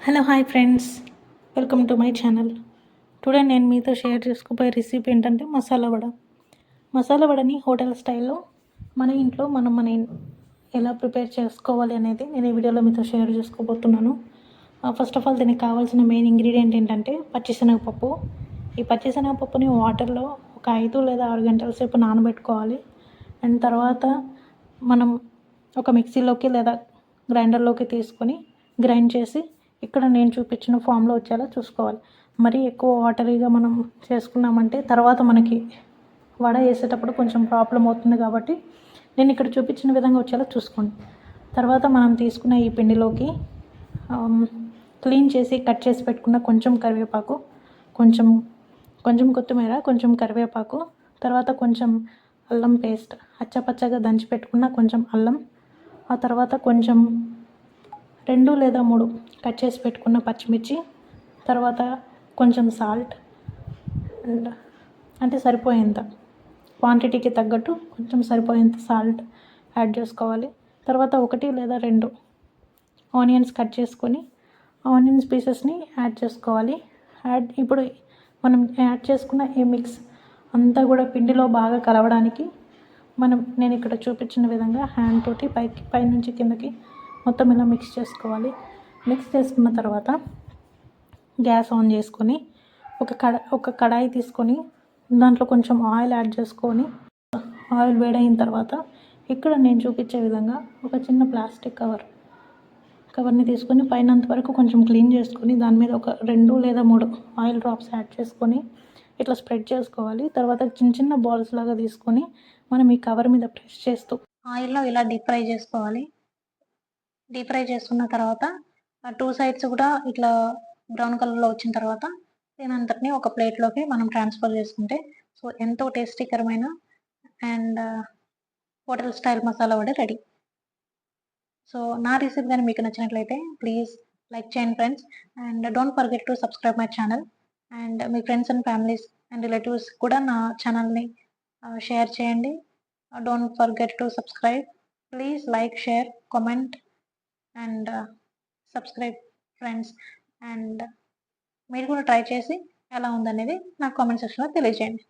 Hello hi friends, welcome to my channel. Today నేను మీతో share చేసుకోబోయే రెసిపీ ఏంటంటే మసాలా వడ. మసాలా వడని హోటల్ స్టైల్లో మన ఇంట్లో మనం ఎలా ప్రిపేర్ చేసుకోవాలి అనేది నేను ఈ వీడియోలో మీతో షేర్ చేసుకోబోతున్నాను. ఫస్ట్ ఆఫ్ ఆల్ దీనికి కావాల్సిన మెయిన్ ఇంగ్రీడియంట్ ఏంటంటే పచ్చిశనగపప్పు. ఈ పచ్చిశనగపప్పుని వాటర్లో ఒక 5 లేదా 6 గంటల సేపు నానబెట్టుకోవాలి. అండ్ తర్వాత మనం ఒక మిక్సీలోకి లేదా గ్రైండర్లోకి తీసుకొని గ్రైండ్ చేసి ఇక్కడ నేను చూపించిన ఫామ్లో వచ్చేలా చూసుకోవాలి. మరీ ఎక్కువ వాటరీగా మనం చేసుకున్నామంటే తర్వాత మనకి వడ వేసేటప్పుడు కొంచెం ప్రాబ్లం అవుతుంది, కాబట్టి నేను ఇక్కడ చూపించిన విధంగా వచ్చేలా చూసుకోండి. తర్వాత మనం తీసుకున్న ఈ పిండిలోకి క్లీన్ చేసి కట్ చేసి పెట్టుకున్న కొంచెం కరివేపాకు, కొంచెం కొంచెం కొత్తిమీర, కొంచెం కరివేపాకు, తర్వాత కొంచెం అల్లం పేస్ట్, అచ్చపచ్చగా దంచి పెట్టుకున్న కొంచెం అల్లం, ఆ తర్వాత కొంచెం 2 లేదా 3 కట్ చేసి పెట్టుకున్న పచ్చిమిర్చి, తర్వాత కొంచెం సాల్ట్ అండ్ అంటే సరిపోయేంత క్వాంటిటీకి తగ్గట్టు కొంచెం సరిపోయేంత సాల్ట్ యాడ్ చేసుకోవాలి. తర్వాత 1 లేదా 2 ఆనియన్స్ కట్ చేసుకొని ఆనియన్స్ పీసెస్ని యాడ్ చేసుకోవాలి. ఇప్పుడు మనం యాడ్ చేసుకున్న ఈ మిక్స్ అంతా కూడా పిండిలో బాగా కలవడానికి నేను ఇక్కడ చూపించిన విధంగా హ్యాండ్ తోటి పైనుంచి కిందకి మొత్తం ఇలా మిక్స్ చేసుకోవాలి. మిక్స్ చేసుకున్న తర్వాత గ్యాస్ ఆన్ చేసుకొని ఒక కడాయి తీసుకొని దాంట్లో కొంచెం ఆయిల్ యాడ్ చేసుకొని, ఆయిల్ వేడైన తర్వాత ఇక్కడ నేను చూపించే విధంగా ఒక చిన్న ప్లాస్టిక్ కవర్ని తీసుకొని పైనంత వరకు కొంచెం క్లీన్ చేసుకొని దాని మీద ఒక 2 లేదా 3 ఆయిల్ డ్రాప్స్ యాడ్ చేసుకొని ఇట్లా స్ప్రెడ్ చేసుకోవాలి. తర్వాత చిన్న చిన్న బాల్స్ లాగా తీసుకొని మనం ఈ కవర్ మీద ప్రెస్ చేస్తూ ఆయిల్లో ఇలా డీప్ ఫ్రై చేసుకోవాలి. డీప్ ఫ్రై చేసుకున్న తర్వాత 2 సైడ్స్ కూడా ఇట్లా బ్రౌన్ కలర్లో వచ్చిన తర్వాత దీనంతటిని ఒక ప్లేట్లోకి మనం ట్రాన్స్ఫర్ చేసుకుంటే ఎంతో టేస్టీకరమైన and hotel style masala vada ready. నా రెసిపీ కానీ మీకు నచ్చినట్లయితే ప్లీజ్ లైక్ చేయండి friends, and don't forget to subscribe my channel. And మీ friends and families and relatives కూడా నా ఛానల్ని షేర్ చేయండి. Don't forget to subscribe. Please like, share, comment and subscribe friends. And మీరు కూడా ట్రై చేసి ఎలా ఉందనేది నాకు కామెంట్ సెక్షన్లో తెలియజేయండి.